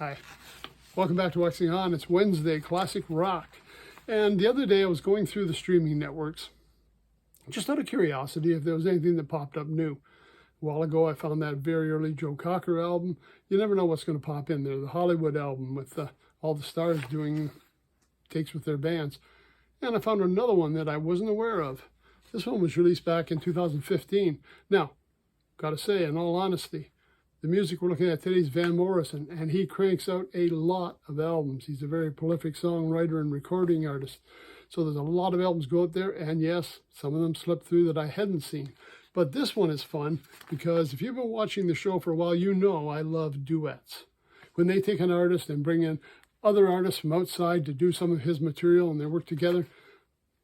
Hi, welcome back to Waxing On. It's Wednesday, Classic Rock. And the other day I was going through the streaming networks, just out of curiosity if there was anything that popped up new. A while ago I found that very early Joe Cocker album. You never know what's going to pop in there. The Hollywood album with all the stars doing takes with their bands. And I found another one that I wasn't aware of. This one was released back in 2015. Now, gotta say, in all honesty, the music we're looking at today is Van Morrison, and he cranks out a lot of albums. He's a very prolific songwriter and recording artist. So there's a lot of albums go out there, and yes, some of them slipped through that I hadn't seen. But this one is fun because if you've been watching the show for a while, you know I love duets. When they take an artist and bring in other artists from outside to do some of his material and they work together,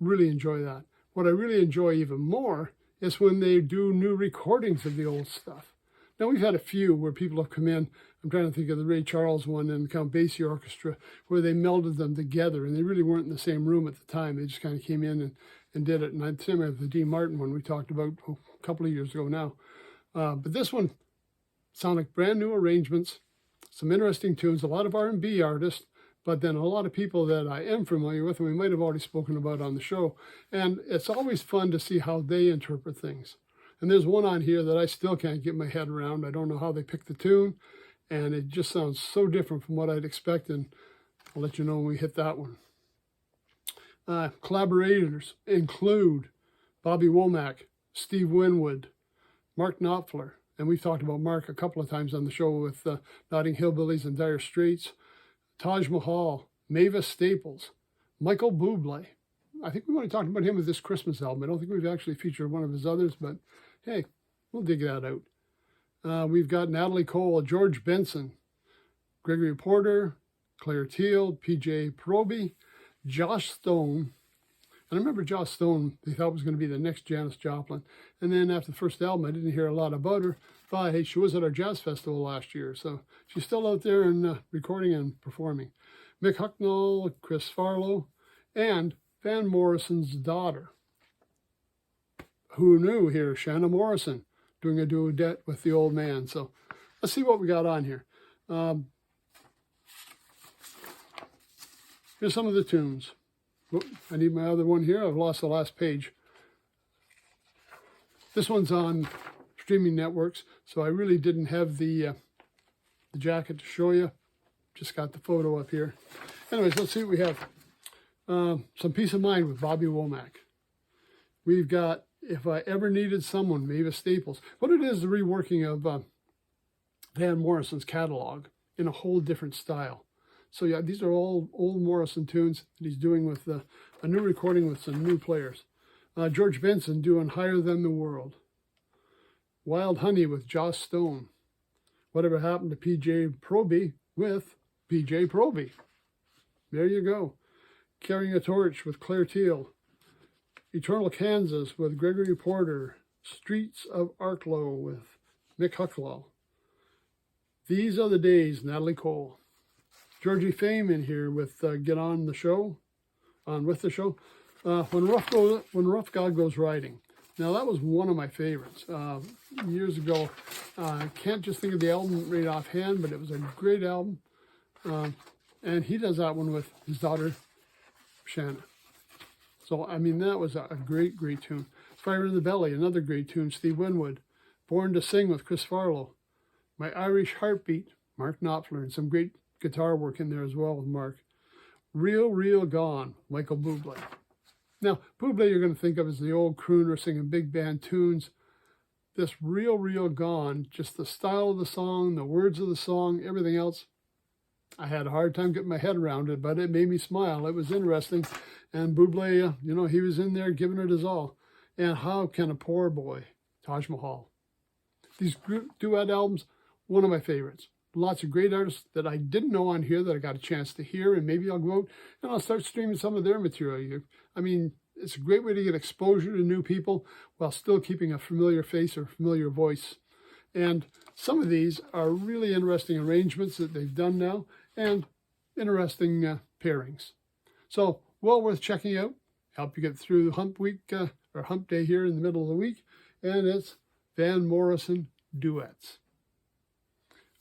really enjoy that. What I really enjoy even more is when they do new recordings of the old stuff. Now, we've had a few where people have come in. I'm trying to think of the Ray Charles one and Count Basie Orchestra, where they melded them together, and they really weren't in the same room at the time. They just kind of came in and did it. And I'm same with the Dean Martin one we talked about a couple of years ago now. But this one sounded like brand new arrangements, some interesting tunes, a lot of R&B artists, but then a lot of people that I am familiar with, and we might have already spoken about on the show. And it's always fun to see how they interpret things. And there's one on here that I still can't get my head around. I don't know how they picked the tune, and it just sounds so different from what I'd expect, and I'll let you know when we hit that one. Collaborators include Bobby Womack, Steve Winwood, Mark Knopfler, and we've talked about Mark a couple of times on the show with Notting Hillbillies and Dire Straits, Taj Mahal, Mavis Staples, Michael Bublé. I think we want to talk about him with this Christmas album. I don't think we've actually featured one of his others, but hey, we'll dig that out. We've got Natalie Cole, George Benson, Gregory Porter, Claire Teal, PJ Proby, Josh Stone. And I remember Josh Stone, they thought was going to be the next Janis Joplin. And then after the first album, I didn't hear a lot about her. But hey, she was at our jazz festival last year, so she's still out there and recording and performing. Mick Hucknall, Chris Farlow, and Van Morrison's daughter. Who knew here? Shanna Morrison doing a duet with the old man. So let's see what we got on here. Here's some of the tunes. Whoop, I need my other one here. I've lost the last page. This one's on streaming networks, so I really didn't have the jacket to show you. Just got the photo up here. Anyways, let's see what we have. Some Peace of Mind with Bobby Womack. We've got If I Ever Needed Someone, Mavis Staples. What it is, the reworking of Van Morrison's catalog in a whole different style. So yeah, these are all old Morrison tunes that he's doing with a new recording with some new players. George Benson doing Higher Than the World. Wild Honey with Joss Stone. Whatever Happened to PJ Proby with PJ Proby. There you go. Carrying a Torch with Claire Teal. Eternal Kansas with Gregory Porter. Streets of Arklow with Mick Hucknall. These Are the Days, Natalie Cole. Georgie Fame in here with Get On the Show, On With the Show. When Rough God Goes Riding. Now that was one of my favorites years ago. I can't just think of the album right offhand, but it was a great album. And he does that one with his daughter, Shanna. So, I mean, that was a great, great tune. Fire in the Belly, another great tune, Steve Winwood. Born to Sing with Chris Farlow. My Irish Heartbeat, Mark Knopfler, and some great guitar work in there as well with Mark. Real, Real Gone, Michael Bublé. Now, Bublé you're going to think of as the old crooner singing big band tunes. This Real, Real Gone, just the style of the song, the words of the song, everything else, I had a hard time getting my head around it, but it made me smile. It was interesting. And Bublé, he was in there giving it his all. And How Can a Poor Boy, Taj Mahal. These duet albums, one of my favorites. Lots of great artists that I didn't know on here that I got a chance to hear, and maybe I'll go out and I'll start streaming some of their material. I mean, it's a great way to get exposure to new people while still keeping a familiar face or familiar voice. And some of these are really interesting arrangements that they've done now and interesting pairings. So, well worth checking out. Help you get through the hump week or hump day here in the middle of the week. And it's Van Morrison Duets.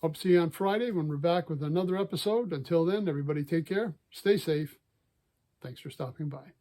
Hope to see you on Friday when we're back with another episode. Until then, everybody take care. Stay safe. Thanks for stopping by.